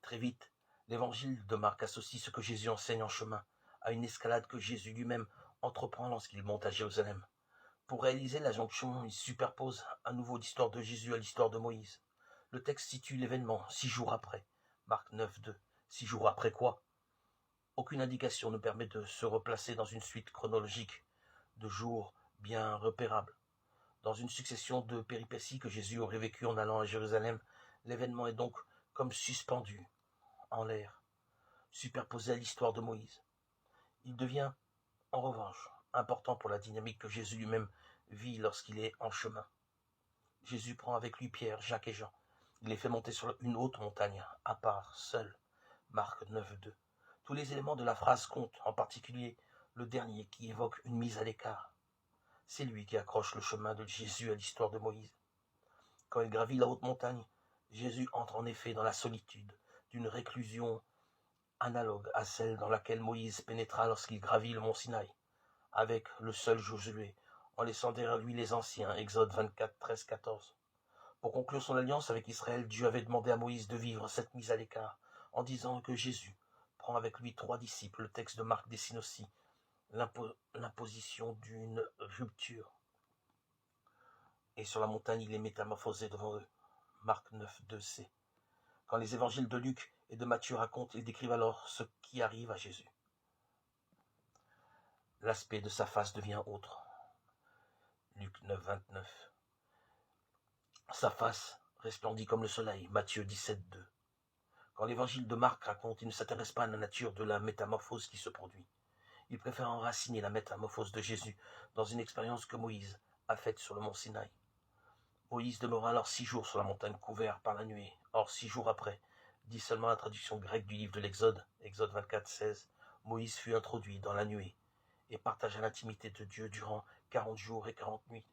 Très vite, l'évangile de Marc associe ce que Jésus enseigne en chemin à une escalade que Jésus lui-même entreprend lorsqu'il monte à Jérusalem. Pour réaliser la jonction, il superpose à nouveau l'histoire de Jésus à l'histoire de Moïse. Le texte situe l'événement 6 jours après. Marc 9, 2. 6 jours après quoi? Aucune indication ne permet de se replacer dans une suite chronologique de jours bien repérables. Dans une succession de péripéties que Jésus aurait vécues en allant à Jérusalem, l'événement est donc comme suspendu en l'air, superposé à l'histoire de Moïse. Il devient, en revanche, important pour la dynamique que Jésus lui-même vit lorsqu'il est en chemin. Jésus prend avec lui Pierre, Jacques et Jean. Il les fait monter sur une haute montagne, à part, seul. Marc 9, 2. Tous les éléments de la phrase comptent, en particulier le dernier qui évoque une mise à l'écart. C'est lui qui accroche le chemin de Jésus à l'histoire de Moïse. Quand il gravit la haute montagne, Jésus entre en effet dans la solitude d'une réclusion analogue à celle dans laquelle Moïse pénétra lorsqu'il gravit le mont Sinaï, avec le seul Josué, en laissant derrière lui les anciens, Exode 24, 13, 14. Pour conclure son alliance avec Israël, Dieu avait demandé à Moïse de vivre cette mise à l'écart, en disant que Jésus prend avec lui 3 disciples. Le texte de Marc dessine aussi l'imposition d'une rupture. Et sur la montagne, il est métamorphosé devant eux. Marc 9, 2c. Quand les évangiles de Luc et de Matthieu racontent, ils décrivent alors ce qui arrive à Jésus. L'aspect de sa face devient autre. Luc 9, 29. Sa face resplendit comme le soleil. Matthieu 17, 2. Quand l'évangile de Marc raconte, il ne s'intéresse pas à la nature de la métamorphose qui se produit. Il préfère enraciner la métamorphose de Jésus dans une expérience que Moïse a faite sur le mont Sinaï. Moïse demeura alors 6 jours sur la montagne couvert par la nuée. Or, 6 jours après, dit seulement la traduction grecque du livre de l'Exode, Exode 24, 16, Moïse fut introduit dans la nuée et partagea l'intimité de Dieu durant 40 jours et 40 nuits.